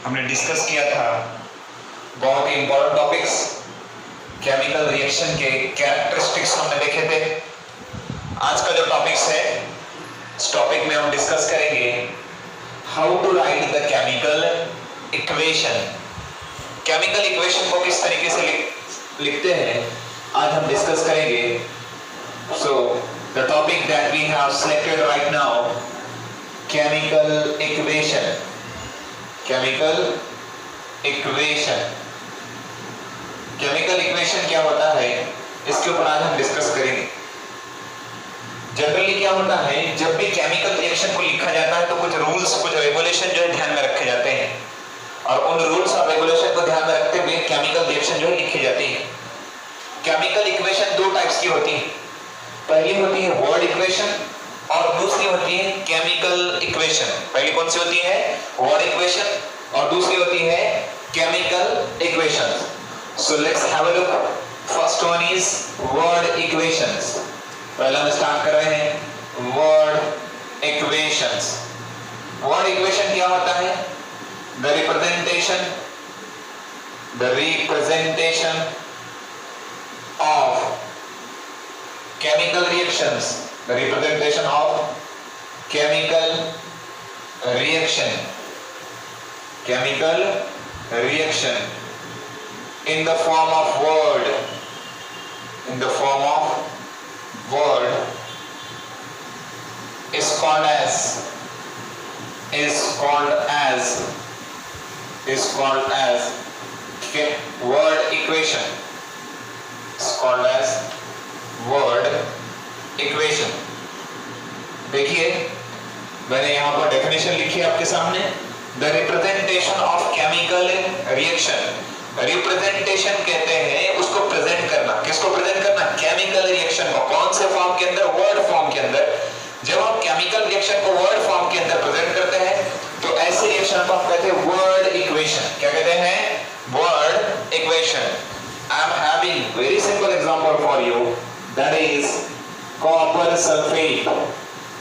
हमने डिस्कस किया था बहुत ही इंपॉर्टेंट टॉपिक्स, केमिकल रिएक्शन के कैरेक्टरिस्टिक्स हमने देखे थे। आज का जो टॉपिक्स है, इस टॉपिक में हम डिस्कस करेंगे how to write the chemical equation. Chemical equation को किस तरीके से लिखते हैं आज हम डिस्कस करेंगे। So the topic that we have selected right now, chemical equation. Chemical equation, chemical equation क्या होता है, इसके ऊपर आज हम डिस्कस करेंगे। जनरली क्या होता है, जब भी केमिकल रिएक्शन को लिखा जाता है तो कुछ रूल्स, कुछ रेगुलेशन जो है ध्यान में रखे जाते हैं, और उन रूल्स और रेगुलेशन को ध्यान में रखते हुए केमिकल रिएक्शन जो है लिखी जाती है। केमिकल इक्वेशन दो टाइप्स की होती है, पहली होती है वर्ड इक्वेशन और दूसरी होती है केमिकल इक्वेशन। पहली कौन सी होती है, वर्ड इक्वेशन, और दूसरी होती है chemical equation. So let's have a look. First one is word equations. पहला हम स्टार्ट कर रहे हैं वर्ड इक्वेशंस। वर्ड इक्वेशन क्या होता है, the representation of chemical reactions, the representation of chemical reaction in the form of word, is called as word equation, is called as word equation. देखिए मैंने यहां पर डेफिनेशन लिखी है आपके सामने, the representation of chemical reaction. Representation कहते हैं उसको प्रेजेंट करना। किसको प्रेजेंट करना, केमिकल रिएक्शन को। कौन से फॉर्म के अंदर, वर्ड फॉर्म के अंदर। जब हम केमिकल रिएक्शन को वर्ड फॉर्म के अंदर प्रेजेंट करते हैं तो ऐसे रिएक्शन को हम कहते हैं वर्ड इक्वेशन। क्या कहते हैं, word equation. I am having very simple example for you, that is copper sulfate।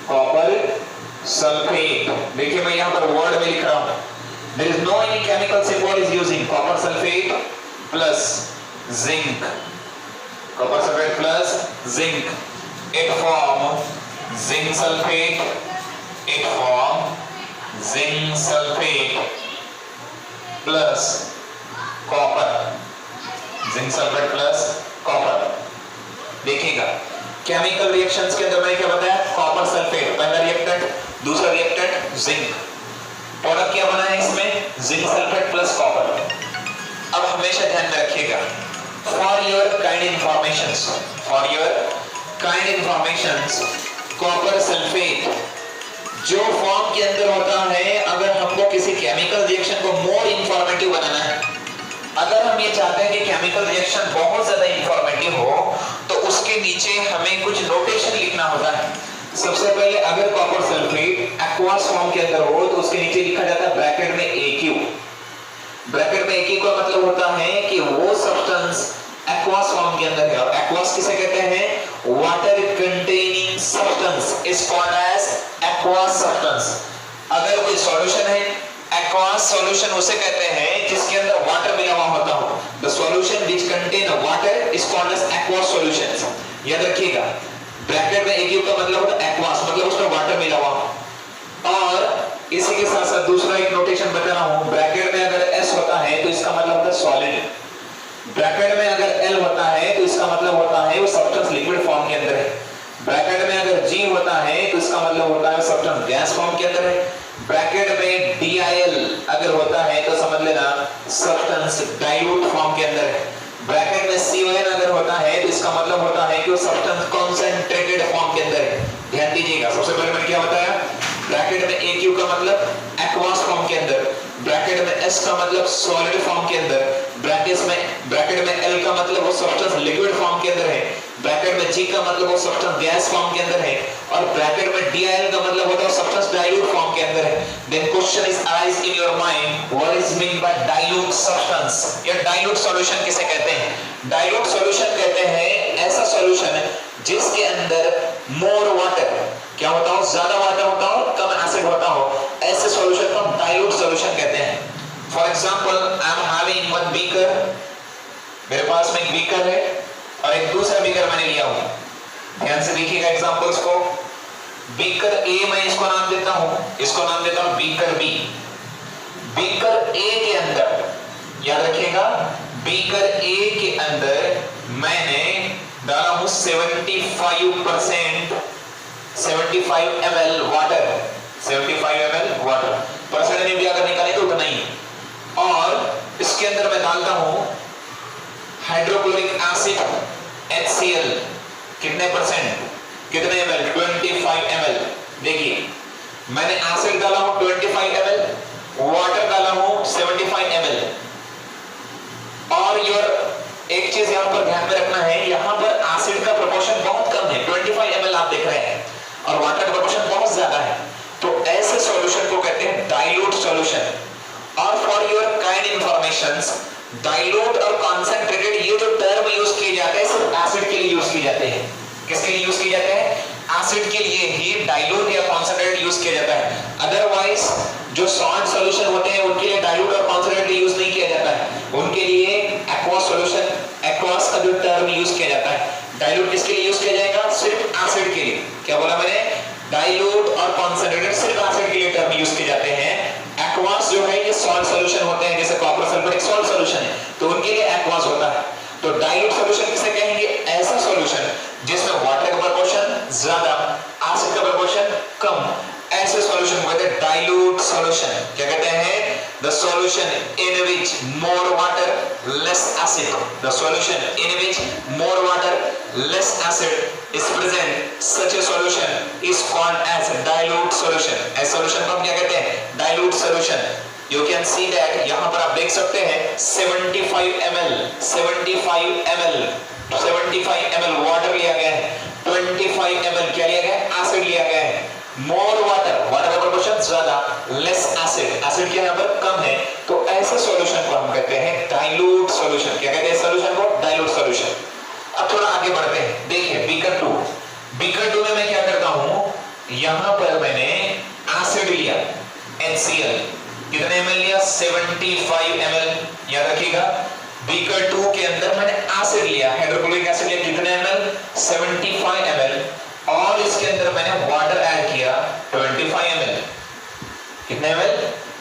copper sulfate, देखिए मैं यहाँ पर वर्ड में लिख रहा हूँ, there is no any chemical symbol is using copper sulfate plus zinc, copper sulfate plus zinc, it form zinc sulfate, plus copper, zinc sulfate plus copper। देखिएगा chemical reactions के अंदर मैंने क्या बताया, कॉपर सल्फेट पहला रिएक्टेंट, दूसरा reactant zinc. Product क्या बना है इसमें, जिंक सल्फेट प्लस कॉपर। अब हमेशा ध्यान में रखिएगा, for your kind informations, copper sulphate जो फॉर्म के अंदर होता है, अगर हमको किसी केमिकल रिएक्शन को मोर इंफॉर्मेटिव बनाना है, अगर हम ये चाहते हैं कि केमिकल रिएक्शन बहुत ज्यादा इंफॉर्मेटिव हो, तो उसके नीचे हमें कुछ नोटेशन लिखना होता है। सबसे पहले अगर कॉपर सल्फेट एक्वस फॉर्म के अंदर हो तो उसके नीचे लिखा जाता है ब्रैकेट में AQ। ब्रैकेट में AQ का मतलब होता है कि वो सब्सटेंस एक्वस फॉर्म के अंदर है, और एक्वस किसे कहते हैं, water containing substance is called as aqueous substance. अगर कोई सॉल्यूशन है, एक्वस सॉल्यूशन उसे कहते हैं जिसके अंदर वाटर मिला हुआ होता हो। The solution which contain water is called as aqueous solutions. याद रखिएगा, ब्रैकेट में AQ का मतलब होता है एक्वस, मतलब उसमें वाटर मिला हुआ। और इसी के साथ साथ दूसरा एक नोटेशन बता रहा हूं, ब्रैकेट में अगर S होता है तो इसका मतलब होता है सॉलिड। ब्रैकेट में अगर L होता है तो इसका मतलब होता है वो सब्सटेंस लिक्विड फॉर्म के अंदर है। ब्रैकेट में अगर G होता है तो इसका मतलब होता है सब्सटेंस गैस फॉर्म के अंदर है। ब्रैकेट में DIL अगर होता है तो समझ लेना सब्सटेंस डाइल्यूट फॉर्म के अंदर है। ब्रैकेट में CON अगर होता है तो इसका मतलब होता है कि वो सब्सटेंस कॉन्सेंट्रेटेड फॉर्म के अंदर है। ध्यान दीजिएगा, सबसे पहले मैंने क्या बताया, ब्रैकेट में AQ का मतलब एक्वस फॉर्म के अंदर, ब्रैकेट में S का मतलब सॉलिड फॉर्म के अंदर, ब्रैकेट में L का मतलब वो सब्सटेंस लिक्विड फॉर्म के अंदर है, ब्रैकेट में G का मतलब वो सब्सटेंस गैस फॉर्म के अंदर है, और ब्रैकेट में DIL का मतलब होता है सब्सटेंस डाइल्यूट फॉर्म के अंदर है। Then question is arise in your mind, what is mean by dilute substance, या डाइल्यूट सॉल्यूशन किसे कहते हैं। डाइल्यूट सॉल्यूशन कहते हैं ऐसा सॉल्यूशन जिसके अंदर मोर वाटर, क्या होता हो, ज्यादा वाटर होता हो, कम एसिड होता हो, ऐसे सॉल्यूशन को हम डाइल्यूट सॉल्यूशन कहते हैं। फॉर बीकर, मेरे पास में एक बीकर है और एक दूसरा बीकर मैंने लिया हूं। ध्यान से देखिएगा एग्जांपल्स को। बीकर ए मैं इसको नाम देता हूं, इसको नाम देता हूं बीकर बी। बीकर ए के अंदर, याद रखिएगा, बीकर ए के अंदर मैंने डाला हूं 75 ml water, 75 ml water. Percentage में भी अगर निकाले तो उतना ही। और इसके अंदर मैं डालता हूं हाइड्रोक्लोरिक एसिड HCl, कितने परसेंट, कितने ml, 25 ml। देखिए मैंने एसिड डाला हूं 25 ml, वाटर डाला हूं 75 ml। और एक चीज यहां पर ध्यान में रखना है, यहां पर एसिड का प्रोपोर्शन बहुत कम है, 25 ml आप देख रहे हैं, और वाटर का प्रोपोर्शन बहुत ज्यादा है। तो ऐसे सॉल्यूशन को कहते हैं डाइल्यूट सॉल्यूशन। और for your kind informations, dilute और कॉन्सेंट्रेटेड ये जो टर्म यूज किए जाते हैं सिर्फ एसिड के लिए यूज किए जाते हैं। किसके लिए यूज किए जाते हैं? एसिड के लिए ही डाइल्यूट या कॉन्सेंट्रेटेड यूज किया जाता है। अदरवाइज जो सॉल्ट सॉल्यूशन होते हैं उनके लिए डाइल्यूट और कॉन्सेंट्रेटेड यूज नहीं किया जाता है, उनके लिए एक्वा सॉल्यूशन, एक्वास का जो टर्म यूज किया जाता है। डाइल्यूट किसके लिए यूज किया जाएगा? सिर्फ एसिड के लिए। क्या बोला मैंने? डाइल्यूट और कॉन्सेंट्रेटेड सिर्फ एसिड के लिए टर्म यूज किए जाते हैं। एक्वास जो है ये सॉल्ट सॉल्यूशन होते हैं, जैसे कॉपर सल्फेट एक सॉल्ट सॉल्यूशन है, तो उनके लिए एक्वास होता है। तो डाइल्यूट सॉल्यूशन किसे कहेंगे? ऐसा सॉल्यूशन जिसमें वाटर का प्रोपोर्शन ज्यादा, एसिड का प्रोपोर्शन कम, ऐसे सॉल्यूशन को कहते हैं डाइल्यूट सॉल्यूशन। क्या कहते हैं? The solution in which more water less acid, the solution in which more water less acid is present, such a solution is called as dilute solution। ऐसे solution को हम क्या कहते हैं? Dilute solution. You can see that यहां पर आप देख सकते हैं 75 ml वाटर लिया गया है, 25 ml क्या लिया गया है? एसिड लिया गया है। मोर वाटर, वाटर का प्रोपोर्शन ज्यादा, लेस एसिड, एसिड क्या यहां पर कम है, तो ऐसे सॉल्यूशन को हम कहते हैं डाइल्यूट सॉल्यूशन। क्या कहते हैं सॉल्यूशन को? Dilute solution. अब थोड़ा आगे बढ़ते हैं। देखिए बीकर 2, बीकर 2 में मैं क्या करता हूं, यहां पर मैंने एसिड लिया HCl, कितने ml लिया? 75 ml। याद रखिएगा बीकर 2 के अंदर मैंने एसिड लिया, हाइड्रोक्लोरिक एसिड लिया, कितने ml? 75 ml। और इसके अंदर मैंने वाटर ऐड किया 25 ml। कितने ml?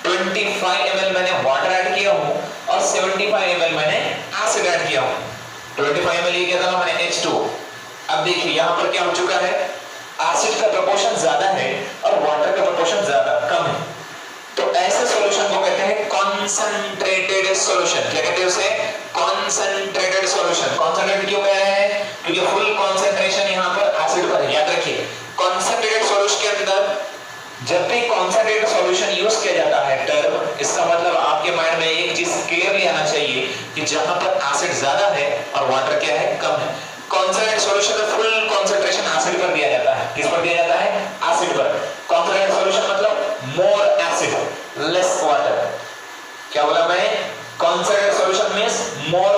25 ml मैंने वाटर ऐड किया हूं और 75 ml मैंने एसिड ऐड किया हूं। 25 ml ये क्या था मैंने H2। अब देखिए यहां पर क्या हो चुका है, एसिड का प्रोपोर्शन ज्यादा है और वाटर का प्रोपोर्शन ज्यादा कम है, तो ऐसे सॉल्यूशन को कहते हैं कॉन्सेंट्रेटेड सॉल्यूशन। क्या कहते हैं उसे? Concentrated solution. कॉन्सेंट्रेटेड क्यों कह रहे हैं? क्योंकि फुल कॉन्सेंट्रेशन यहां पर एसिड पर है। याद रखिए कॉन्सेंट्रेटेड सॉल्यूशन के अंदर जब भी कॉन्सेंट्रेटेड सॉल्यूशन यूज किया जाता है टर्म, इसका मतलब आपके माइंड में एक चीज क्लियरली आना चाहिए कि जहां पर एसिड ज्यादा है और वाटर क्या है? कम है। कॉन्सेंट्रेटेड सॉल्यूशन में फुल कॉन्सेंट्रेशन एसिड पर दिया जाता है। किस पर दिया जाता है? एसिड पर। कॉन्सेंट्रेटेड सॉल्यूशन मतलब मोर एसिड लेस वाटर। क्या बोला मैं? Concentrated solution means more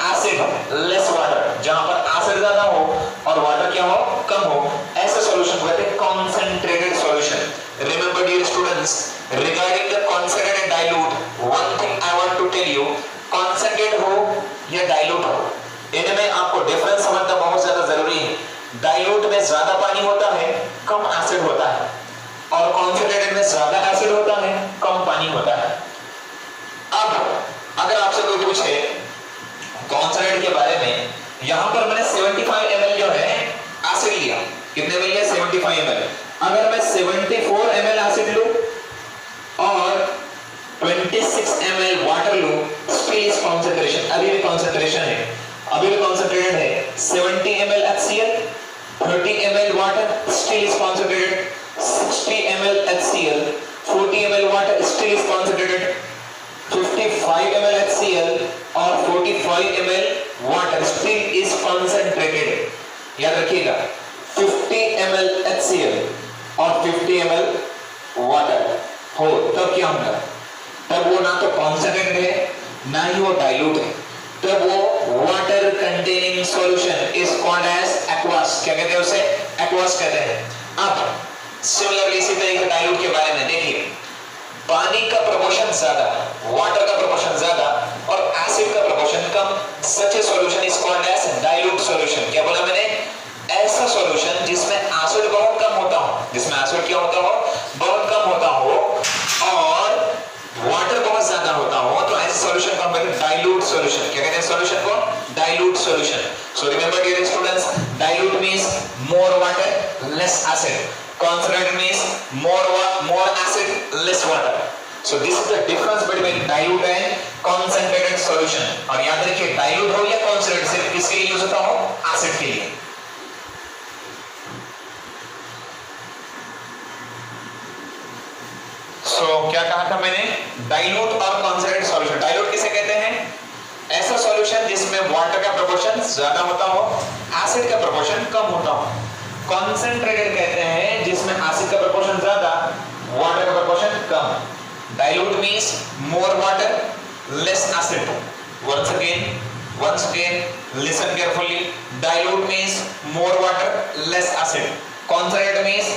acid less water, जहां पर एसिड ज्यादा हो और वाटर क्या हो? कम हो, ऐसे सॉल्यूशन को कहते हैं concentrated solution. Remember dear students, regarding the concentrate and dilute, one thing I want to tell you, concentrate हो या dilute हो, इनमें आपको डिफरेंस समझना बहुत ज्यादा जरूरी है। डाइल्यूट में ज्यादा पानी होता है, कम एसिड होता है, और कॉन्सेंट्रेटेड में ज्यादा एसिड होता है, कम पानी होता है। अब अगर आपसे कोई पूछे कॉन्सेंट्रेट के बारे में, यहां पर मैंने 75 ml जो है एसिड लिया, कितने ml लिया? 75 ml। अगर मैं 74 ml एसिड लूं और 26 ml वाटर लूं, स्टिल इज कॉन्सेंट्रेशन, अभी भी कॉन्सेंट्रेशन है, अभी भी कॉन्सेंट्रेटेड है। 70 ml HCl, 30 ml water, still is concentrated. 60 ml HCl, 40 ml water, still is concentrated. 55 ml HCl और 45 ml water, still is concentrated. याद रखिएगा 50 ml HCl और 50 ml वाटर हो तब क्या होगा? तब वो ना तो कॉन्सेंट्रेटेड है ना ही वो डाइल्यूट है, तब वो water containing solution is called as aqueous. क्या कहते हैं उसे? एक्वास कहते हैं। अब सिमिलरली इसी तरीके डाइल्यूट के बारे में देखिए, पानी का प्रोपोर्शन ज्यादा, वाटर का प्रोपोर्शन ज्यादा और acid come, such a solution is called as dilute solution. क्या बोला मैंने? ऐसा सॉल्यूशन जिसमें एसिड बहुत कम होता हो, जिसमें एसिड क्या होता हो? बहुत कम होता हो और वाटर बहुत ज्यादा होता हो, तो ऐसे सॉल्यूशन को हम कहते हैं डाइल्यूट सॉल्यूशन. क्या कहते हैं सॉल्यूशन को? Dilute solution. So remember dear students, dilute means more water less acid, concentrated means more acid less water. So this is the difference between dilute and concentrated solution. और याद रखिए dilute हो या concentrated सिर्फ किसके लिए use होता हो? एसिड के लिए. So क्या कहा था मैंने? डाइल्यूट और concentrated solution. डाइल्यूट किसे कहते हैं? ऐसा सॉल्यूशन जिसमें वाटर का प्रोपोर्शन ज्यादा होता हो, एसिड का प्रोपोर्शन कम होता हो. कॉन्सेंट्रेटेड कहते हैं जिसमें एसिड का प्रोपोर्शन ज्यादा, वाटर का प्रोपोर्शन कम. Dilute means more water less acid. once again listen carefully. dilute means more water less acid. concentrated means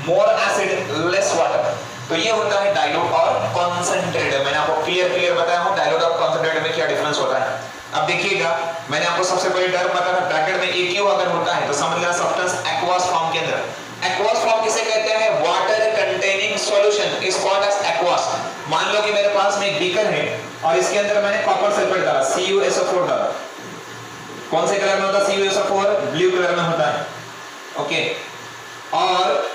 more acid less water. तो ये होता है डाइल्यूट और कॉन्सेंट्रेटेड. मैंने आपको क्लियर बताया हूं डाइल्यूट और कॉन्सेंट्रेटेड में क्या डिफरेंस होता है. अब देखिएगा, मैंने आपको सबसे पहले डर बताया था, ब्रैकेट में AQ अगर होता है तो समझ लेना सब्सटेंस एक्वस फॉर्म के अंदर. एक्वस फॉर्म किसे कहते हैं? Water containing solution is called as aqueous. मान लो कि मेरे पास में एक बीकर है और इसके अंदर मैंने कॉपर सल्फेट डाला, CuSO4 डाला. कौन से कलर में होता है CuSO4? ब्लू कलर में होता है. ओके, और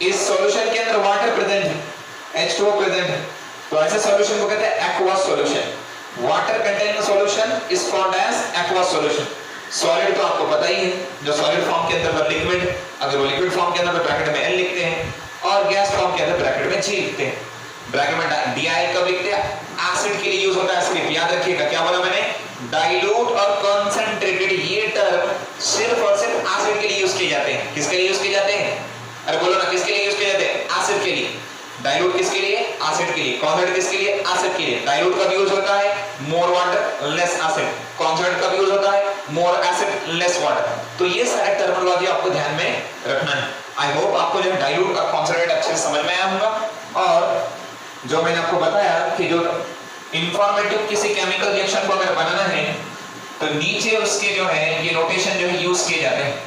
इस सॉल्यूशन के अंदर वाटर प्रेजेंट है, H2O प्रेजेंट है, तो ऐसे सॉल्यूशन को कहते हैं aqueous solution. Water containing solution is called as aqueous solution. Solid तो आपको पता ही है, जो सॉलिड फॉर्म के अंदर लिक्विड, अगर वो लिक्विड फॉर्म के अंदर ब्रैकेट में L लिखते हैं और गैस फॉर्म के अंदर ब्रैकेट में G लिखते हैं. ब्रैकेट में DIL कब लिखते हैं? एसिड के लिए यूज होता है सिर्फ. याद रखिएगा क्या बोला मैंने? डाइल्यूट और कॉन्सेंट्रेटेड ये टर्म सिर्फ और सिर्फ एसिड के लिए यूज किए जाते हैं. किसके लिए यूज किए जाते हैं? अरे बोलो ना, किसके लिए यूज किए जाते हैं? एसिड के लिए. डाइल्यूट किसके लिए? एसिड के लिए. कॉन्सेंट्रेट किसके लिए? एसिड के लिए. डाइल्यूट कब यूज होता है? मोर वाटर लेस एसिड. कॉन्सेंट्रेट कब यूज होता है? मोर एसिड लेस वाटर. तो ये सारे टर्मिनोलॉजी आपको ध्यान में रखना है. आई होप आपको जो डाइल्यूट और कॉन्सेंट्रेट अच्छे से समझ में आया होगा. और जो मैंने आपको बताया कि जो इंफॉर्मेटिव किसी केमिकल रिएक्शन को अगर बनाना है तो नीचे उसके जो है ये नोटेशन जो है यूज किए जाते हैं.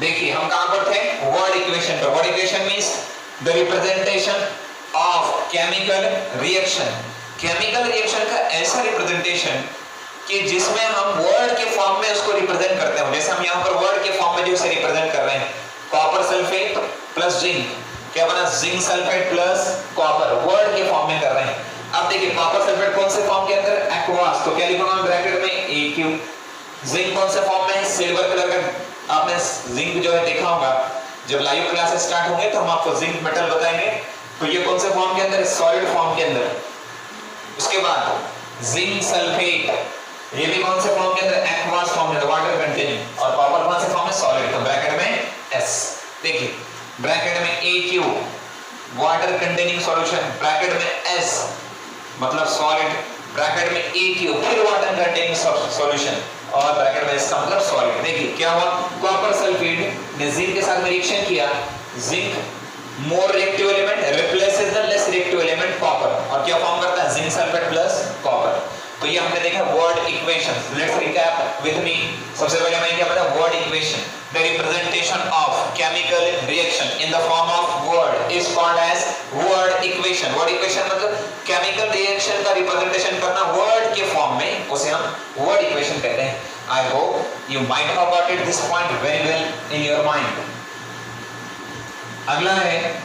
देखिए हम कहां पर थे? वर्ड इक्वेशन पर. Word equation means the representation of chemical reaction. Chemical reaction का ऐसा रिप्रेजेंटेशन कि जिसमें हम वर्ड के फॉर्म में उसको रिप्रेजेंट करते हैं. जैसे हम यहाँ पर वर्ड के फॉर्म में जो इसे रिप्रेजेंट कर रहे हैं, कॉपर सल्फेट प्लस जिंक, क्या बना? Zinc sulphate plus copper. Word के फॉर्म में कर रहे हैं. अब देखिए कॉपर सल्फेट कौन से फॉर्म के अंदर? एक्वस. तो क्या लिखूंगा ब्रैकेट में AQ. जिंक कौन से फॉर्म में है? सिल्वर कलर का. आपने जिंक जो है देखा होगा, जब लाइव क्लासेस स्टार्ट होंगे तो हम आपको जिंक मेटल बताएंगे. तो ये कौन से फॉर्म के अंदर है? सॉलिड फॉर्म के अंदर. उसके बाद जिंक सल्फेट, ये भी कौन से फॉर्म के अंदर? एक्वस फॉर्म में, वाटर कंटेनिंग. और कॉपर कौन से फॉर्म में? सॉलिड. तो ब्रैकेट में S. देखिए ब्रैकेट में AQ water containing solution, bracket में S मतलब सॉलिड, ब्रैकेट में AQ फिर वाटर कंटेनिंग सॉल्यूशन और ब्रैकेट में इसका मतलब सॉलिड. देखिए क्या हुआ? कॉपर सल्फेट ने जिंक के साथ रिएक्शन किया. Zinc more reactive element replaces the less reactive element copper, और क्या फॉर्म करता है? Zinc sulphate plus copper. तो ये हमने देखा word equation. Let's recap with me. सबसे पहले मैंने क्या बताया? Word equation. The representation of chemical reaction in the form of word is called as word equation. Word equation मतलब केमिकल रिएक्शन का रिप्रेजेंटेशन करना वर्ड के फॉर्म में, उसे हम वर्ड इक्वेशन कहते हैं. I hope you might have got it this point very well in your mind. अगला है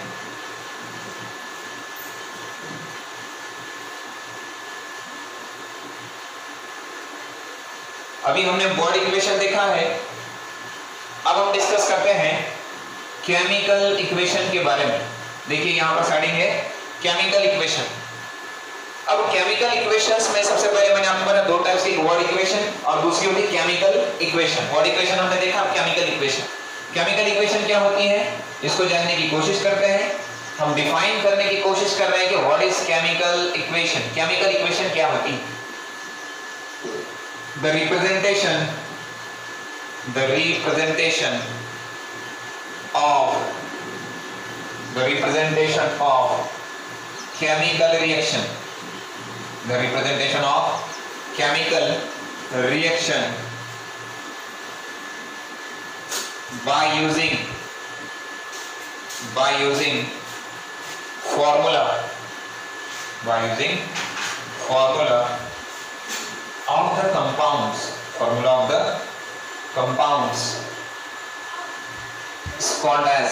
अभी हमने वर्ड इक्वेशन देखा है. अब हम डिस्कस करते हैं केमिकल इक्वेशन के बारे में. देखिए यहां पर हेडिंग है केमिकल इक्वेशन. अब केमिकल इक्वेशंस में सबसे पहले मैंने आपको बताया दो टाइप्स की, वर्ड इक्वेशन और दूसरी होती है केमिकल इक्वेशन. वर्ड इक्वेशन हमने देखा, अब केमिकल इक्वेशन. केमिकल इक्वेशन क्या होती है इसको जानने की कोशिश करते हैं. हम डिफाइन करने की कोशिश कर रहे हैं कि what is chemical equation. Chemical equation क्या होती है? The representation of chemical reaction. The representation of chemical reaction by using formula of the compounds is called as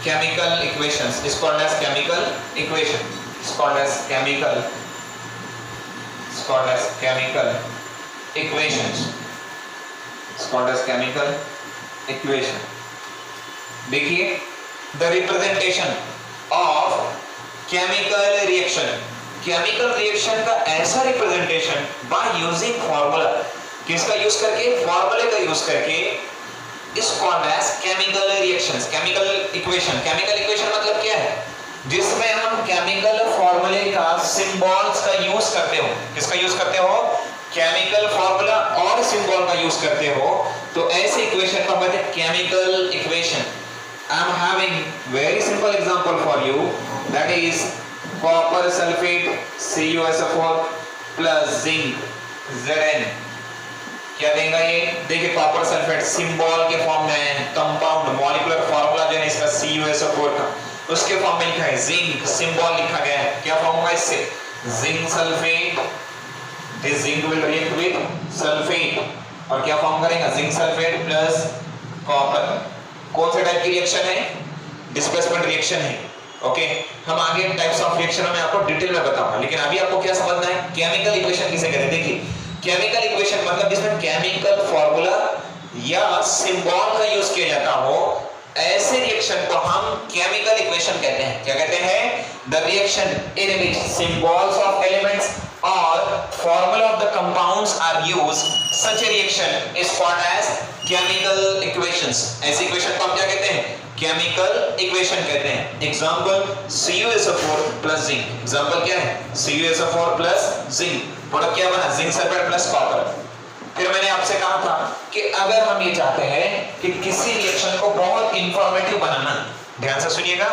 chemical equations. Is called as chemical equation. Is called as chemical equations. Is called as chemical equation. देखिए, the representation of chemical reaction का ऐसा representation by using formula, किसका use करके? फॉर्मूले का use करके is called as chemical reactions. chemical equation मतलब क्या है? जिसमें हम केमिकल फॉर्मूले का सिंबल्स का यूज करते हो. किसका यूज करते हो? केमिकल फॉर्मूला और सिंबल का यूज करते हो, तो ऐसे इक्वेशन को कहते हैं chemical equation. I am having very simple example for you, that is copper sulfate CuSO4 plus zinc Zn. क्या देगा ये? देखिए, कॉपर सल्फेट सिंबल के फॉर्म में है, कंपाउंड मॉलिक्यूलर फार्मूला जो है इसका CuSO4 का, उसके फॉर्म में लिखा है जिंक, सिंबल लिखा गया है. क्या फॉर्म होगा इससे? Zinc sulphate. This zinc will react with sulphate और क्या फॉर्म करेगा? Zinc sulphate plus copper. कौन से टाइप की रिएक्शन है? डिस्प्लेसमेंट रिएक्शन है. ओके, हम आगे टाइप्स ऑफ रिएक्शन में आपको डिटेल में बताऊंगा, लेकिन अभी आपको क्या समझना है? केमिकल इक्वेशन किसे कहते हैं? देखिए, केमिकल इक्वेशन मतलब जिसमें केमिकल फॉर्मूला या सिंबल का यूज किया जाता हो, ऐसे रिएक्शन को हम केमिकल इक्वेशन कहते हैं. क्या कहते हैं? The reaction in which symbols of elements और formula of the compounds are used, such a reaction is called as chemical equations. ऐसी इक्वेशन को हम क्या कहते हैं? केमिकल इक्वेशन कहते हैं. Example CuSO4 plus zinc. Example क्या है? CuSO4 plus zinc. प्रोडक्ट क्या बना? Zinc sulphate plus copper. फिर मैंने आपसे कहा था कि अगर हम ये चाहते हैं कि किसी रिएक्शन को बहुत इंफॉर्मेटिव बनाना, ध्यान से सुनिएगा,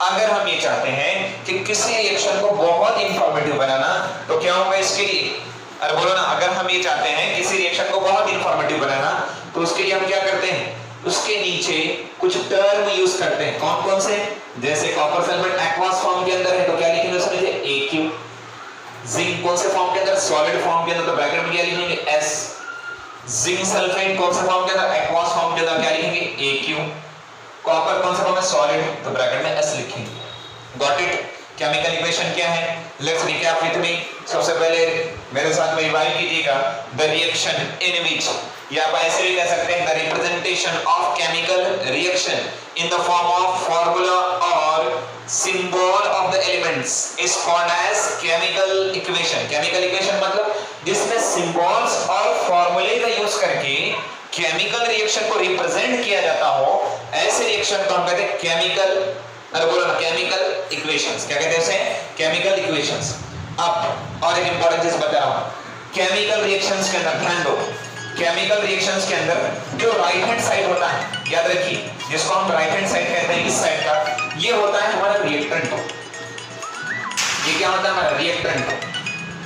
अगर हम ये चाहते हैं कि किसी रिएक्शन को बहुत इंफॉर्मेटिव बनाना, तो क्या होगा इसके लिए? अरे बोलो ना, अगर हम ये चाहते हैं किसी रिएक्शन को बहुत इंफॉर्मेटिव बनाना, तो उसके लिए हम क्या करते हैं? उसके नीचे कुछ टर्म यूज करते हैं. कौन कौन से? जैसे कॉपर सल्फेट एक्वस फॉर्म के अंदर है, तो क्या लिखेंगे उसमें? AQ. जिंक कौन से फॉर्म के अंदर? सॉलिड फॉर्म के अंदर, तो ब्रैकेट में क्या लिखेंगे? S. जिंक सल्फेट कौन से फॉर्म के अंदर? एक्वस फॉर्म के अंदर, क्या लिखेंगे? AQ. कॉपर कौन सा फॉर्म है? सॉलिड, तो ब्रैकेट में S लिखेंगे. Got it? केमिकल इक्वेशन क्या है? Let's recap with me. सबसे पहले मेरे साथ में रिवाइव कीजिएगा. द रिएक्शन इन व्हिच, या आप ऐसे भी कह सकते हैं, the representation of chemical reaction in the form of formula और symbol of the elements is called as chemical equation. Chemical equation मतलब जिसमें सिंबल्स और फॉर्मूले का यूज करके केमिकल रिएक्शन को रिप्रेजेंट किया जाता हो, ऐसे रिएक्शन को हम कहते हैं केमिकल, अरे बोलो ना, केमिकल इक्वेशंस. क्या कहते हैं उसे? Chemical equations. अब और एक इंपॉर्टेंट चीज बता रहा हूं, केमिकल रिएक्शंस के अंदर ध्यान दो. केमिकल रिएक्शंस के अंदर जो राइट हैंड साइड होता है, याद रखिए, जिसको हम राइट हैंड साइड कहते हैं, इस साइड का, ये होता है हमारा रिएक्टेंट. ये क्या होता है? हमारा रिएक्टेंट.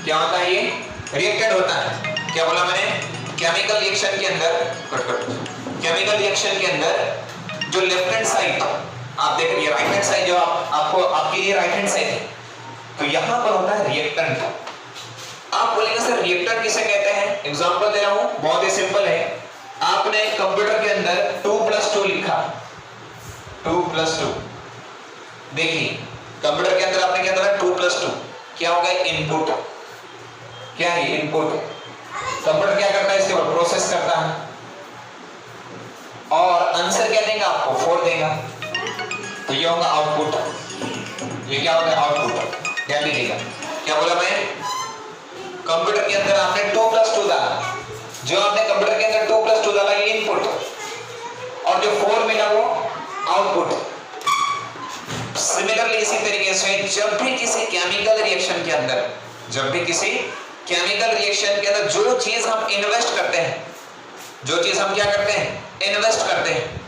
क्या होता है? ये रिएक्टेंट होता है. क्या बोला मैंने? केमिकल रिएक्शन के अंदर, केमिकल रिएक्शन के अंदर जो लेफ्ट हैंड साइड आप देख रही है, राइट हैंड साइड जो आपको आपके लिए राइट हैंड साइड है, तो यहां पर होता है रिएक्टेंट. आप बोलेंगे सर रिएक्टेंट किसे कहते हैं? एग्जांपल दे रहा हूं, बहुत ही सिंपल है. आपने कंप्यूटर के अंदर 2+2 लिखा, 2+2. देखिए, कंप्यूटर के अंदर आपने क्या करा? 2+2. क्या होगा? इनपुट. क्या है? इनपुट. कंप्यूटर क्या करता है? इसके बाद प्रोसेस करता है और आंसर क्या देगा आपको? 4 देगा. तो ये होगा आउटपुट. ये क्या होगा? आउटपुट. क्या देगा? क्या बोला मैं? कंप्यूटर के अंदर आपने 2+2 डाला, जो आपने कंप्यूटर के अंदर 2+2 डाला, ये इनपुट, और जो 4 मिला वो आउटपुट. सिमिलरली इसी तरीके से जब भी किसी केमिकल रिएक्शन के अंदर जो चीज हम इन्वेस्ट करते हैं, जो चीज हम क्या करते हैं? इन्वेस्ट करते हैं.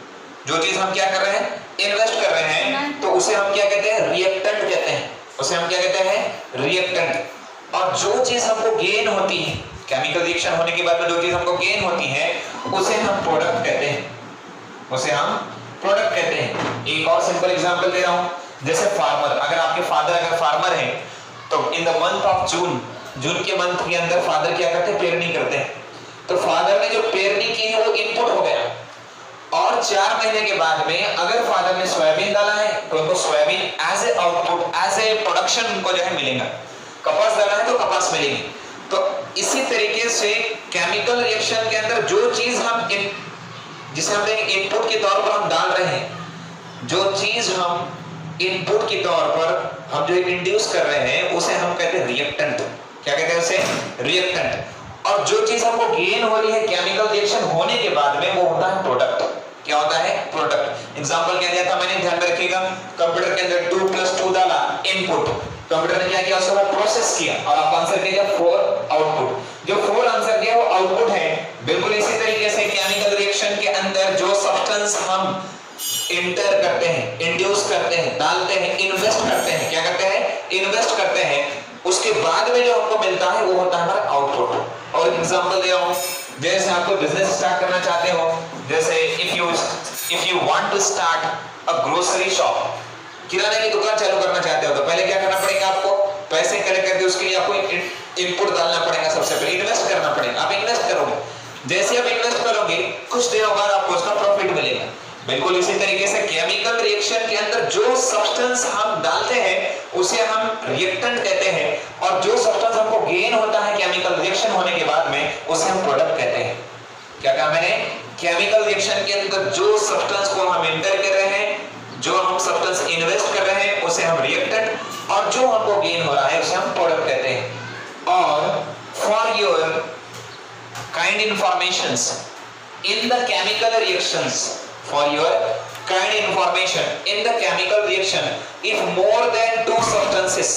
जो चीज हम क्या कर रहे हैं? इन्वेस्ट कर रहे हैं, तो उसे हम क्या कहते हैं? रिएक्टेंट कहते हैं। उसे हम क्या कहते हैं? रिएक्टेंट। और जो चीज हमको गेन होती है केमिकल रिएक्शन होने के बाद में, जो चीज हमको गेन होती है उसे हम प्रोडक्ट कहते हैं। उसे हम प्रोडक्ट कहते हैं। एक और सिंपल एग्जांपल दे रहा हूं, जैसे फार्मर, अगर आपके फादर अगर फार्मर है तो in the month of June के मंथ के अंदर फादर क्या करते हैं? पेरनी करते हैं। तो फादर ने जो पेरनी की है वो इनपुट हो गया, और 4 महीने के बाद में अगर फादर ने सोयाबीन डाला है तो उनको soybean as a output, as a production उनको जो है मिलेगा। कपास डाला है तो कपास मिलेगी। तो इसी तरीके से केमिकल रिएक्शन के अंदर जो चीज हम जिसे हम इनपुट के तौर पर हम डाल रहे हैं, जो चीज हम इनपुट के तौर पर हम जो इंड्यूस कर रहे हैं उसे हम कहते हैं रिएक्टेंट। क्या कहते हैं उसे? रिएक्टेंट। और जो चीज हमको गेन हो रही है केमिकल रिएक्शन होने के बाद में वो होता है प्रोडक्ट। क्या होता है? प्रोडक्ट। एग्जांपल क्या दिया था मैंने, ध्यान में रखिएगा। कंप्यूटर के अंदर 2 + 2 डाला, इनपुट। कंप्यूटर ने क्या किया? उसको प्रोसेस किया और आप आंसर किया 4 आउटपुट। जो 4 आंसर दिया वो आउटपुट है। बिल्कुल इसी तरीके से केमिकल रिएक्शन के अंदर जो सब्सटेंस हम इंटर करते हैं, इंड्यूस करते हैं, डालते हैं, इन्वेस्ट करते हैं, क्या करते हैं? इन्वेस्ट करते हैं, उसके बाद में जो हमको मिलता है वो होता है हमारा आउटपुट। और एग्जांपल दे रहा हूं, जैसे आपको बिजनेस स्टार्ट करना चाहते हो, जैसे if you want to start a grocery shop, किराने की दुकान चालू करना चाहते हो, तो पहले क्या करना पड़ेगा? आपको पैसे कलेक्ट करके उसके लिए आपको इनपुट डालना पड़ेगा। सबसे पहले इन्वेस्ट करना पड़ेगा। आप इन्वेस्ट करोगे, जैसे आप इन्वेस्ट करोगे कुछ दिनों बाद आपको उसका प्रॉफिट मिलेगा। बिल्कुल इसी तरीके से केमिकल रिएक्शन के अंदर जो सब्सटेंस हम डालते हैं उसे हम रिएक्टेंट कहते हैं, और जो सब्सटेंस हमको गेन होता है केमिकल रिएक्शन होने के बाद में उसे हम प्रोडक्ट कहते हैं। क्या कहा मैंने? केमिकल रिएक्शन के अंदर जो सब्सटेंस को हम एंटर कर रहे हैं, जो हम सब्सटेंस इन्वेस्ट कर रहे हैं उसे हम रिएक्टेंट, और जो हमको गेन हो रहा है उसे हम प्रोडक्ट कहते हैं। और for your kind informations in the chemical reactions, for your kind information in the chemical reaction, if more than 2 substances,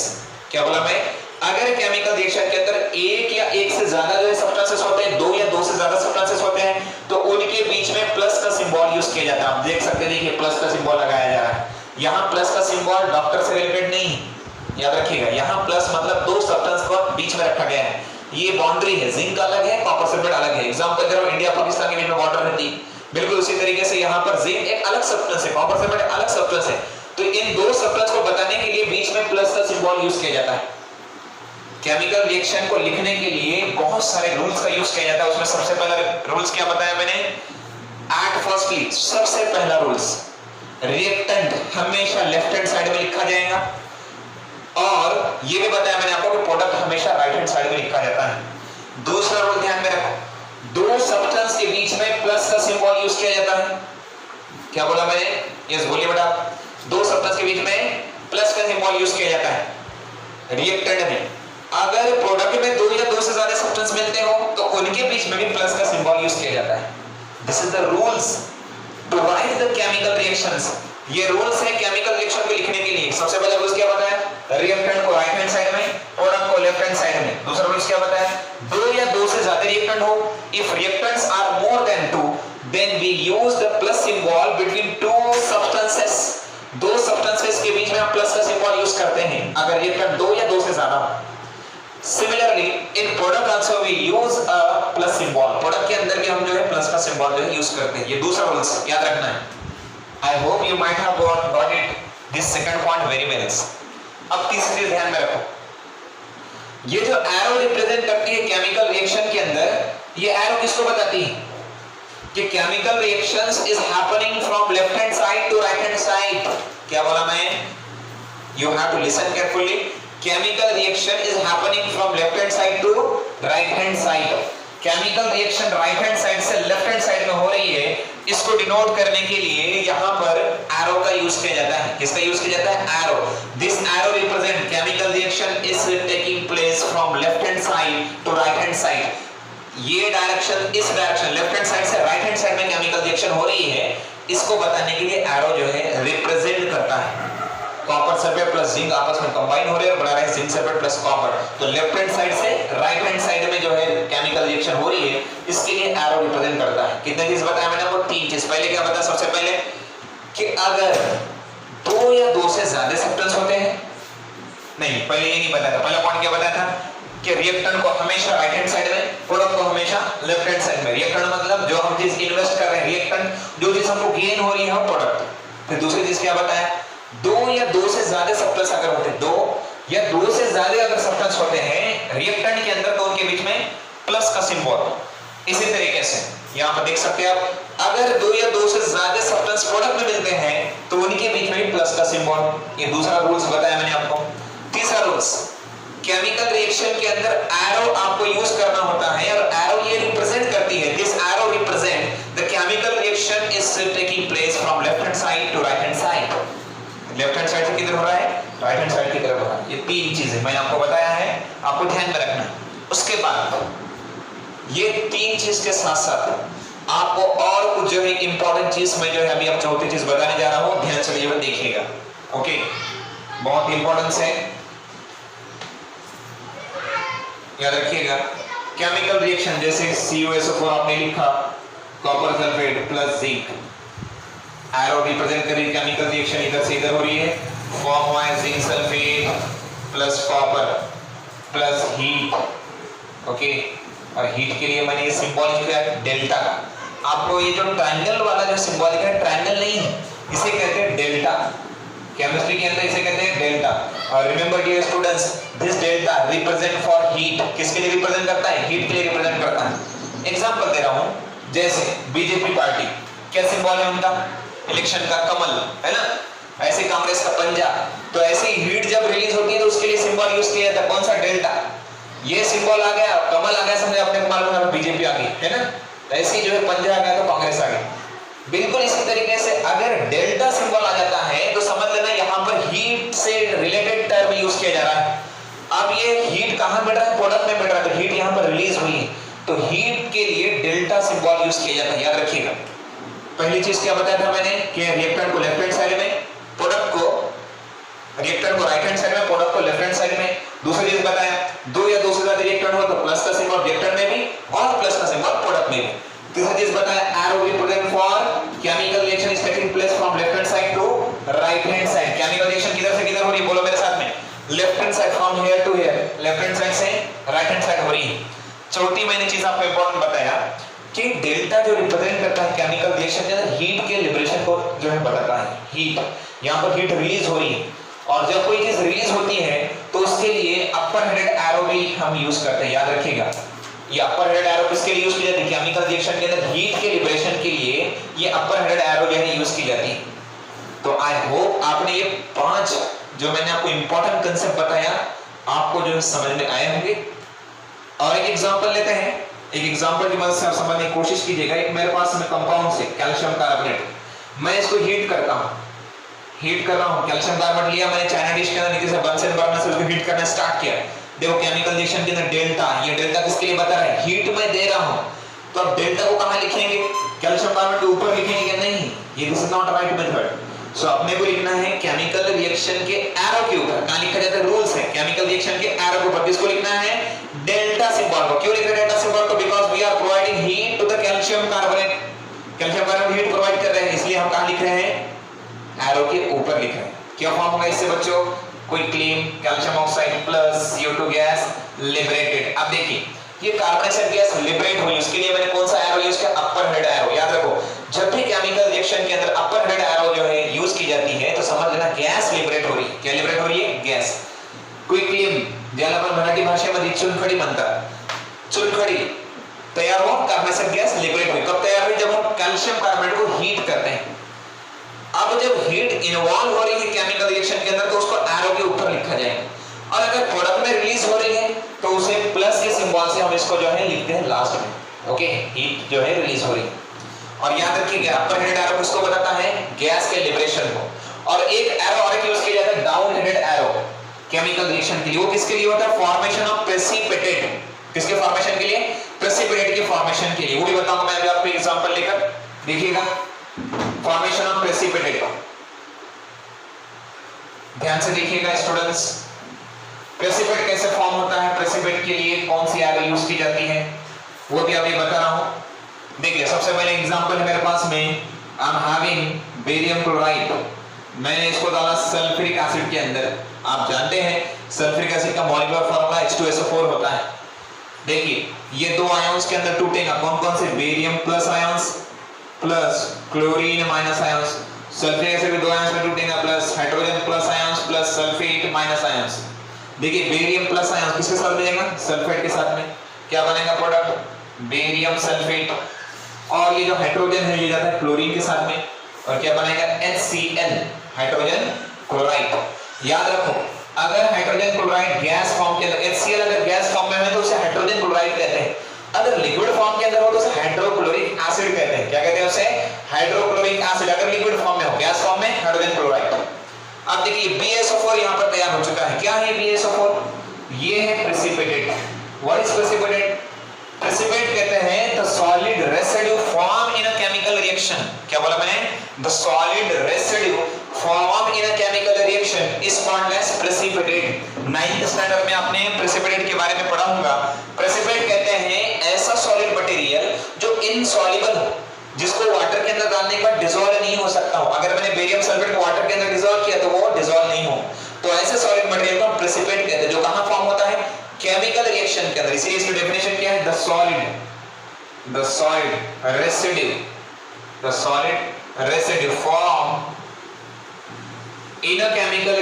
क्या बोला मैं? अगर केमिकल रिएक्शन के अंदर एक या एक से ज्यादा जो है सब्सटेंसेस होते हैं, 2 या 2 से ज्यादा सब्सटेंसेस होते हैं, तो उनके बीच में प्लस का सिंबल यूज किया जाता है। आप देख सकते हैं, देखिए प्लस का सिंबल लगाया जा रहा है। यहाँ प्लस का सिंबल डॉक्टर से रिलेटेड नहीं, याद रखिएगा। यहाँ प्लस मतलब 2 सब्सटेंस को बीच में रखा गया है। ये बाउंड्री है, जिंक अलग है, कॉपर सल्फेट अलग है। एग्जांपल दे रहा हूं, इंडिया पाकिस्तान के बीच में बॉर्डर रहती है, बिल्कुल उसी तरीके से यहाँ पर जिंक एक अलग सब्सटेंस है, कॉपर सल्फेट अलग सब्सटेंस है। तो इन 2 सब्सटेंस को बताने के लिए बीच में प्लस का सिंबल यूज किया जाता है। केमिकल रिएक्शन को लिखने के लिए बहुत सारे रूल्स का यूज किया जाता है। उसमें सबसे पहला रूल्स क्या बताया मैंने? एट फर्स्टली, सबसे पहला रूल्स, रिएक्टेंट हमेशा लेफ्ट हैंड साइड में लिखा जाएगा, और ये भी बताया मैंने आपको कि प्रोडक्ट हमेशा राइट हैंड साइड में लिखा जाता है। दूसरा रूल ध्यान में रखो, 2 सब्सटेंस के बीच में प्लस का सिंबल यूज किया जाता है। क्या बोला मैंने? यस बोलिए बेटा। 2 सब्सटेंस के बीच में प्लस का सिंबल यूज किया जाता है रिएक्टेंट में। अगर प्रोडक्ट में 2 या 2 से ज्यादा सब्सटेंस मिलते हो तो उनके बीच में भी प्लस का सिंबल यूज किया जाता है। This is the rules to write the chemical reactions. ये रूल्स है केमिकल रिएक्शन को लिखने के लिए। सबसे पहला रूल्स क्या बताया? रिएक्टेंट को राइट हैंड साइड में, प्रोडक्ट को लेफ्ट हैंड साइड में। दूसरा रूल्स क्या बताया? 2 या 2 से ज्यादा रिएक्टेंट हो, if reactants are more than 2 then we use the plus symbol between 2 substances. 2 substances के बीच में हम प्लस का सिंबल यूज करते हैं अगर रिएक्टेंट 2 या 2 से ज्यादा हो। Similarly in product also we use a plus symbol. Product के अंदर भी हम जो है प्लस का सिंबल जो है यूज करते हैं। ये दूसरा रूल्स याद रखना है। I hope you might have got it this second point very well. अब तीसरी चीज ध्यान में रखो, ये जो एरो रिप्रेजेंट करती है केमिकल रिएक्शन के अंदर, ये एरो किसको बताती है? कि chemical reactions is happening from left hand side to right hand side. क्या बोला मैं? You have to listen carefully. Chemical reaction is happening from left hand side to right hand side. Chemical reaction right hand side से left hand side में हो रही है, इसको denote करने के लिए यहाँ पर एरो का यूज किया जाता है। किसका यूज किया जाता है? Arrow. This arrow represent chemical reaction is taking place from left hand side to right hand side. ये डायरेक्शन, इस डायरेक्शन लेफ्ट हैंड साइड से राइट हैंड साइड में केमिकल रिएक्शन हो रही है, इसको बताने के लिए एरो जो है रिप्रेजेंट करता है। कॉपर सल्फेट प्लस जिंक आपस में कंबाइन हो रहे हैं और बना रहे हैं जिंक सल्फेट प्लस कॉपर। तो लेफ्ट हैंड साइड से राइट हैंड साइड में जो है केमिकल रिएक्शन हो रही है, इसके लिए एरो रिप्रेजेंट करता है। कितने चीज बताया मैंने आपको? 3 चीज। पहले क्या बताया? सबसे पहले कि अगर दो या दो से ज्यादा सब्सटेंस होते हैं, नहीं पहले ये नहीं बताया था, पहला पॉइंट क्या बताया था कि रिएक्टेंट को हमेशा राइट हैंड साइड में, प्रोडक्ट को हमेशा लेफ्ट हैंड साइड में। रिएक्टेंट मतलब जो हम चीज इन्वेस्ट कर रहे हैं, रिएक्टेंट जो चीज हमको गेन हो रही है वो प्रोडक्ट। फिर दूसरी चीज क्या बताया, दो या दो से ज्यादा सब्सटेंस अगर होते हैं, दो या दो से ज्यादा अगर सब्सटेंस होते हैं रिएक्टेंट के अंदर, तो उनके बीच में प्लस का सिंबल। इसी तरीके से यहां पर देख सकते हैं आप, अगर दो या दो से ज्यादा सब्सटेंस प्रोडक्ट में मिलते हैं तो उनके बीच में भी प्लस का सिंबल। ये दूसरा रूल्स बताया मैंने आपको। तीसरा रूल्स, केमिकल रिएक्शन के अंदर एरो आपको यूज करना होता है, और एरो ये रिप्रेजेंट करती है, this arrow represent the chemical reaction is taking place from left hand side to right hand side. Left hand side से किधर हो रहा है, राइट हैंड साइड की तरफ हो रहा है। ये तीन चीजें मैंने आपको बताया है, आपको ध्यान में रखना है। उसके बाद ये तीन चीज के साथ साथ आपको और कुछ जो है इंपॉर्टेंट चीज मैं जो है अभी आप चौथी चीज बताने जा रहा हूं, ध्यान से ये देखिएगा। ओके, बहुत इंपॉर्टेंस है, याद रखिएगा। केमिकल रिएक्शन जैसे CuSO4 आपने लिखा, copper sulphate plus zinc, arrow represent करिए केमिकल रिएक्शन इधर से इधर हो रही है, फॉर्म हुआ है zinc sulphate plus copper plus heat. Okay, और हीट के लिए मैंने ये सिंबल लिखा है डेल्टा का। आपको ये जो ट्रायंगल वाला जो सिंबल लिखा है, ट्रायंगल नहीं है, इसे कहते हैं डेल्टा। केमिस्ट्री के अंदर इसे कहते हैं डेल्टा। और remember dear students, this delta represent for heat. किसके लिए रिप्रेजेंट करता है, हीट के लिए रिप्रेजेंट करता है। एग्जांपल दे रहा हूं, जैसे बीजेपी पार्टी, क्या सिंबल है उनका, इलेक्शन का कमल है ना, ऐसे कांग्रेस का पंजा। तो ऐसे हीट जब रिलीज होती है तो उसके लिए सिंबल यूज किया जाता है, कौन सा, डेल्टा। ये सिंबल आ गया, कमल आ गया, समझे अपने को मालूम है बीजेपी आ गई है ना, ऐसे जो है पंजा आ गया तो कांग्रेस आ गई। बिल्कुल इसी तरीके से अगर डेल्टा सिंबल आ जाता है तो समझ लेना यहाँ पर हीट से रिलेटेड टर्म यूज किया जा रहा है। अब ये हीट कहां मिल रहा है, प्रोडक्ट में मिल रहा है, तो हीट यहाँ पर रिलीज हुई है, तो हीट के लिए डेल्टा सिंबल यूज किया जाता है, याद रखिएगा। पहली चीज क्या बताया था मैंने कि रिएक्टेंट को लेफ्ट हैंड साइड में, प्रोडक्ट को, रिएक्टेंट को राइट हैंड साइड में, प्रोडक्ट को लेफ्ट हैंड साइड में। दूसरी चीज बताया, दो या दो से ज्यादा रिएक्टेंट हो तो प्लस का सिंबल रिएक्टेंट में भी और प्लस का सिंबल प्रोडक्ट में भी। तीसरी चीज बताया, arrow represent for chemical reaction is taking place from left hand side to right hand side. Chemical reaction किधर से किधर हो रही है, बोलो मेरे साथ में, left hand side, from here to here, left hand side से राइट हैंड साइड हो रही है। चौथी मैंने चीज आपको इंपॉर्टेंट बताया कि डेल्टा जो रिप्रेजेंट करता है केमिकल रिएक्शन के अंदर हीट के लिबरेशन को जो है बताता है। हीट, यहाँ पर हीट रिलीज हो रही है, और जब कोई चीज रिलीज होती है तो उसके लिए अपर हेडेड एरो भी हम यूज करते हैं, याद रखिएगा। ये अपर हेडेड एरो किसके लिए यूज की जाती है, केमिकल रिएक्शन के अंदर हीट के लिबरेशन के लिए ये अपर हेडेड एरो जो है यूज की जाती है। तो आई होप आपने ये 5 जो मैंने आपको इंपॉर्टेंट कांसेप्ट बताया आपको जो समझ में आए होंगे। और एक एग्जांपल लेते हैं, एक एग्जांपल की मदद से आप समझने की कोशिश कीजिएगा। एक मेरे पास में कंपाउंड से कैल्शियम कार्बोनेट, मैं इसको हीट करता हूं, हीट कर रहा हूं, कैल्शियम कार्बोनेट लिया मैंने चाइना डिश के अंदर, नीचे से बंसन बर्नर से उसको हीट करना स्टार्ट किया। देखो केमिकल रिएक्शन के अंदर डेल्टा, ये डेल्टा किसके लिए बता रहा है, हीट में दे रहा हूं, तो अब डेल्टा को कहां लिखेंगे, कैल्शियम कार्बोनेट के ऊपर लिखेंगे क्या, नहीं, ये this is not right method. So अपने को लिखना है केमिकल रिएक्शन के एरो के ऊपर, कहां लिखा जाता है, रूल्स है, केमिकल रिएक्शन के एरो के ऊपर किसको लिखना है, डेल्टा सिंबल को। क्यों लिख रहे हैं डेल्टा सिंबल को, because we are providing heat to the calcium carbonate, calcium carbonate heat provide कर रहे हैं, इसलिए हम कहां लिख रहे हैं, एरो के ऊपर लिख रहे हैं। क्या फॉर्म होगा इससे बच्चों, कोई claim, calcium oxide plus CO2 gas liberated. अब देखिए ये कार्बोनेशन गैस लिबरेट हुई, उसके लिए मैंने कौन सा एरो यूज किया, अपर हेड एरो। याद रखो जब भी केमिकल रिएक्शन के अंदर अपर हेड एरो जो है यूज की जाती है तो समझ लेना गैस लिबरेट हो रही है। क्या लिबरेट हो रही है, गैस। कोई क्लेम, ज्याला आपण मराठी भाषेमध्ये चुनखडी म्हणतात, चुनखडी तैयार हो, कार्बोनेशन गैस लिबरेट हुई। कब तैयार हुई, जब हम कैल्शियम कार्बोनेट को हीट करते हैं। अब जब हीट इन्वॉल्व हो रही है केमिकल रिएक्शन के अंदर तो उसको एरो के ऊपर लिखा जाएगा, और अगर प्रोडक्ट में रिलीज हो रही है तो उसे प्लस के सिंबल से हम इसको जो है लिखते हैं लास्ट में। ओके, हीट जो है रिलीज हो रही है। और याद रखिएगा अपर हेडेड एरो किसको बताता है, गैस के लिबरेशन को। और एक एरो और एक यूज किया जाता है down headed arrow chemical reaction के लिए। वो किसके लिए होता है, फॉर्मेशन ऑफ प्रेसिपिटेट। किसके फॉर्मेशन के लिए, प्रेसिपिटेट के फॉर्मेशन के लिए। वो भी बताऊंगा मैं अभी आपको एग्जांपल लेकर, देखिएगा फॉर्मेशन ऑफ प्रेसिपिटेट, ध्यान से देखिएगा स्टूडेंट्स। प्रेसिपिटेट कैसे फॉर्म होता है, प्रेसिपिटेट के लिए कौन सी एरो यूज की जाती है वो भी अभी बता रहा हूं। देखिए सबसे पहले एग्जांपल है मेरे पास में I'm having बेरियम क्लोराइड, मैंने इसको डाला सल्फ्यूरिक एसिड के अंदर। आप जानते हैं सल्फ्यूरिक एसिड का मॉलिक्यूलर फार्मूला H2SO4 होता है। देखिए ये दो आयंस के अंदर टूटेगा, कौन कौन से, barium plus ions plus chlorine minus ions. Sulphuric acid भी दो आयंस में टूटेगा, plus hydrogen plus ions plus sulphate minus ions. देखिए बेरियम प्लस आयंस किसके साथ मिलेगा, सल्फेट के साथ में, क्या बनेगा प्रोडक्ट, बेरियम सल्फेट। और ये जो हाइड्रोजन है ये जाता है क्लोरीन के साथ में, और क्या बनेगा, HCl, हाइड्रोजन क्लोराइड। याद रखो अगर हाइड्रोजन क्लोराइड गैस फॉर्म के अंदर, HCl अगर गैस फॉर्म में है तो उसे हाइड्रोजन क्लोराइड कहते हैं, अगर लिक्विड फॉर्म के अंदर हो तो उसे हाइड्रोक्लोरिक एसिड कहते हैं। क्या कहते हैं उसे, हाइड्रोक्लोरिक एसिड। अगर लिक्विड फॉर्म में हो, गैस फॉर्म में हाइड्रोजन क्लोराइड। अब देखिए BaSO4 यहां पर तैयार हो चुका है। क्या है BaSO4, ये है precipitate. What is precipitate, precipitate कहते हैं the solid residue form in a chemical reaction. क्या बोला मैंने, the solid residue form in a chemical reaction is called as precipitate. 9th standard में आपने प्रेसिपिटेट के बारे में पढ़ा होगा। प्रेसिपिटेट कहते हैं ऐसा सॉलिड मटेरियल जो इनसॉल्युबल हो, जिसको वाटर के अंदर डालने के बाद डिसॉल्व नहीं हो सकता हो। अगर मैंने बेरियम सल्फेट को वाटर के अंदर डिसॉल्व किया तो वो डिसॉल्व नहीं हो, तो ऐसे सॉलिड मटेरियल को हम प्रेसिपिटेट कहते हैं, जो कहां फॉर्म होता है, केमिकल रिएक्शन के अंदर। इसीलिए इसकी डेफिनेशन क्या है, the solid residue form in a chemical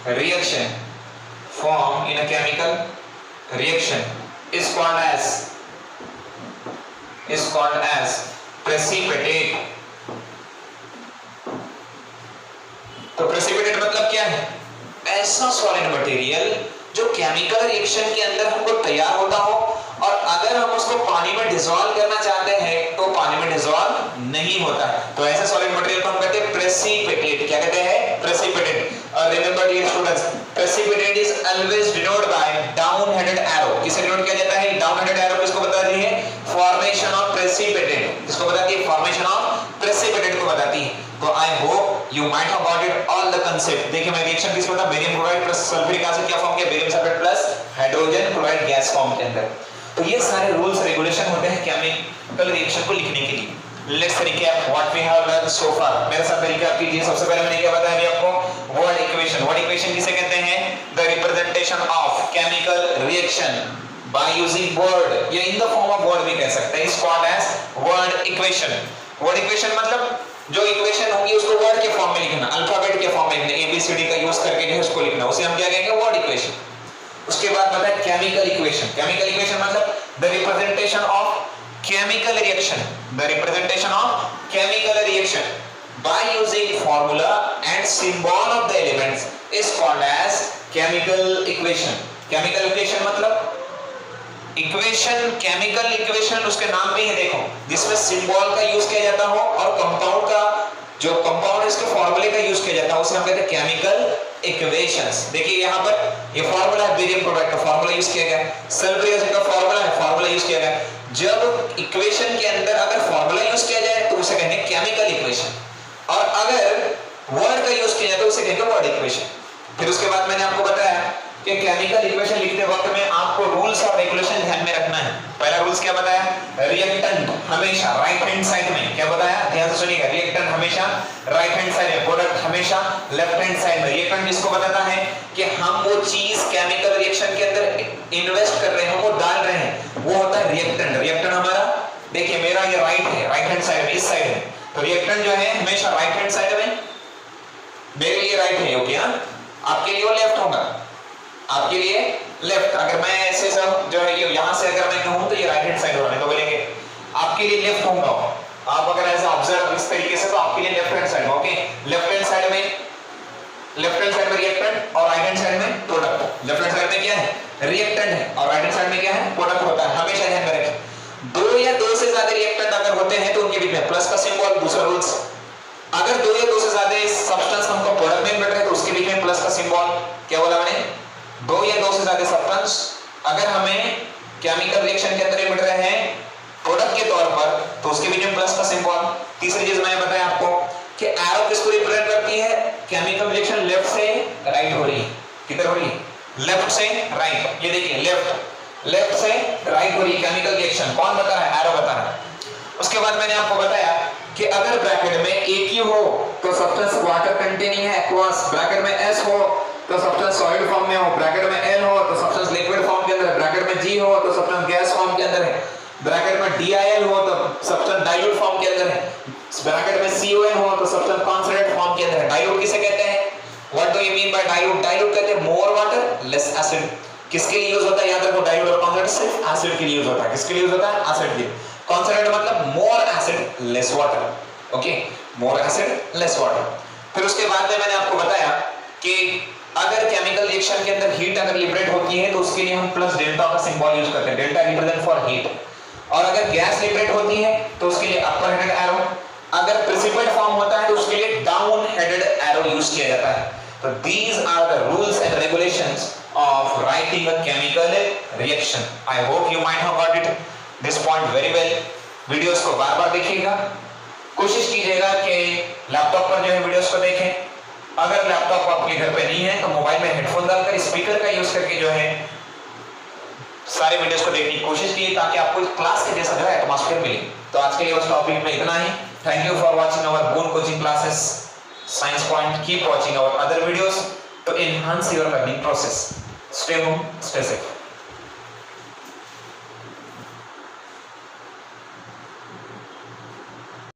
reaction, form in a chemical reaction is called as precipitate। तो precipitate मतलब क्या है, ऐसा सॉलिड मटेरियल जो केमिकल रिएक्शन के अंदर हमको तैयार होता हो, और अगर हम उसको पानी में डिसॉल्व करना चाहते हैं तो पानी में डिसॉल्व नहीं होता है। तो ऐसे सॉलिड मटेरियल को हम कहते हैं प्रेसिपिटेट। क्या कहते हैं, प्रेसिपिटेट। और remember dear students, precipitate is always denote by down headed arrow. किसे डिनोट किया जाता है, डाउन हेडेड एरो किसको बताती है, फॉर्मेशन ऑफ प्रेसिपिटेट। किसको बताती है, फॉर्मेशन ऑफ प्रेसिपिटेट को बताती है। तो I hope you might have got it all the concept. देखिए मैं रिएक्शन किसको बता, barium chloride plus sulphuric acid क्या फॉर्म किया, barium sulphate plus hydrogen chloride gas form के अंदर। तो ये सारे रूल्स रेगुलेशन होते हैं केमिकल रिएक्शन को लिखने के लिए। Let's recap what we have learn so far. मेरे साथ रिकैप कीजिए। सबसे पहले मैंने क्या बताया अभी आपको, वर्ड इक्वेशन। वर्ड इक्वेशन किसे कहते हैं, the representation of chemical reaction by using word, या in the form of word भी कह सकते हैं, is called as word equation. Word equation मतलब जो इक्वेशन होगी उसको वर्ड के फॉर्म में लिखना, अल्फाबेट के फॉर्म में लिखना, ABCD का यूज करके जो है उसको लिखना, उसे हम क्या कहेंगे, वर्ड इक्वेशन। उसके बाद पता है केमिकल इक्वेशन। केमिकल इक्वेशन मतलब the representation of chemical reaction, the representation of chemical reaction by using formula and symbol of the elements is called as chemical equation. Chemical equation मतलब equation, chemical equation उसके नाम में ही देखो, जिसमें symbol का use किया जाता हो और कंपाउंड का, जो कंपाउंड है उसके फार्मूले का यूज किया जाता है, उसे हम कहते हैं केमिकल इक्वेशंस। देखिए यहाँ पर ये फार्मूला है, बेरियम क्लोराइड का फार्मूला यूज किया गया, सल्फ्यूरिक एसिड का फार्मूला है, फार्मूला यूज किया गया। जब इक्वेशन के अंदर अगर फार्मूला यूज किया जाए तो उसे कहेंगे केमिकल इक्वेशन, और अगर वर्ड का यूज किया जाए तो उसे कहेंगे वर्ड इक्वेशन। फिर उसके बाद मैंने आपको बताया कि केमिकल इक्वेशन लिखते वक्त में आपको रूल्स और रेगुलेशन ध्यान में रखना है। पहला रूल्स क्या बताया, रिएक्टेंट हमेशा राइट हैंड साइड में, क्या बताया, ध्यान से सुनिएगा, रिएक्टेंट हमेशा राइट हैंड साइड में, प्रोडक्ट हमेशा लेफ्ट हैंड साइड में। रिएक्टेंट जिसको बताता है कि हम वो चीज केमिकल रिएक्शन के अंदर इन्वेस्ट कर रहे हैं, वो डाल रहे हैं, वो होता है रिएक्टेंट। रिएक्टेंट हमारा, देखिए मेरा ये राइट है, राइट हैंड साइड में, इस साइड है, तो रिएक्टेंट जो है हमेशा राइट हैंड साइड में, मेरे लिए राइट है, ओके। आपके लिए वो लेफ्ट होगा, आपके लिए लेफ्ट। अगर मैं ऐसे सब जो है ये यहां से अगर मैं कहूं तो ये राइट हैंड साइड होगा, नहीं तो बोलेंगे आपके लिए लेफ्ट होगा। आप अगर ऐसे ऑब्जर्व इस तरीके से तो आपके लिए left hand side, okay. Left hand side में रिएक्टेंट और राइट हैंड साइड में प्रोडक्ट। लेफ्ट हैंड साइड में क्या है, रिएक्टेंट है, और राइट हैंड साइड में क्या है, प्रोडक्ट होता है। हमेशा ध्यान में रखें, दो या दो से ज्यादा रिएक्टेंट अगर होते हैं तो उनके बीच में प्लस का सिंबल। दूसरा रूल्स, अगर दो या दो से ज्यादा सब्सटेंस हमको प्रोडक्ट में मिल रहे हैं तो उसके बीच में प्लस का सिंबल। क्या बोला मैंने, दो या दो से ज्यादा सब्सटेंस अगर हमें केमिकल रिएक्शन के अंदर मिल रहे हैं प्रोडक्ट के तौर पर तो उसके बीच में प्लस का सिंबल। तीसरी चीज मैंने बताया आपको कि एरो किसको रिप्रेजेंट करती है, केमिकल रिएक्शन लेफ्ट से राइट हो रही है, किधर हो रही है, लेफ्ट से राइट। ये देखिए लेफ्ट से राइट हो रही है केमिकल रिएक्शन, कौन बता रहा है, एरो बता रहा है। उसके बाद मैंने आपको बताया कि अगर ब्रैकेट में AQ हो तो सब्सटेंस वाटर कंटेनिंग है, एक्वास। ब्रैकेट में S हो तो सब्सटेंस सॉलिड फॉर्म में हो। ब्रैकेट में L हो तो सब्सटेंस लिक्विड फॉर्म के अंदर है। ब्रैकेट में G हो तो सब्सटेंस गैस फॉर्म के अंदर है। ब्रैकेट में DIL हो तो सब्सटेंस डाइल्यूट फॉर्म के अंदर है। ब्रैकेट में CON हो तो सब्सटेंस कॉन्सनट्रेट फॉर्म के अंदर है। डाइल्यूट किसे कहते हैं? What do you mean by dilute? Dilute कहते हैं मोर वाटर लेस एसिड। किसके लिए यूज होता है? याद रखो, डाइल्यूट और कॉन्सनट्रेट सिर्फ एसिड के लिए यूज होता है। किसके लिए यूज होता है? एसिड के लिए। कॉन्सनट्रेट मतलब मोर एसिड लेस वाटर। ओके, मोर एसिड लेस वाटर। फिर उसके बाद में मैंने आपको बताया कि अगर केमिकल रिएक्शन के अंदर हीट अगर लिबरेट होती है तो उसके लिए हम प्लस डेल्टा का सिंबल यूज करते हैं। Delta represent for heat. और अगर गैस लिबरेट होती है तो उसके लिए अपर हेडेड एरो। अगर प्रेसिपिटेट फॉर्म होता है तो उसके लिए डाउन हेडेड एरो यूज किया जाता है। तो these are the rules and regulations of writing a chemical reaction. I hope you might have got it this point very well. Videos को बार-बार देखिएगा। कोशिश कीजिएगा कि लैपटॉप पर जो है वीडियोस को देखें। अगर लैपटॉप आपके घर पे नहीं है तो मोबाइल में हेडफोन डालकर स्पीकर का यूज करके जो है सारे वीडियोस को देखने की कोशिश कीजिए ताकि आपको इस क्लास के जैसा जो है एटमॉस्फेयर मिले। तो आज के लिए उस टॉपिक में इतना ही। Thank you for watching our bon coaching classes Science Point. Keep watching our other videos to enhance your learning process. Stay home, stay safe.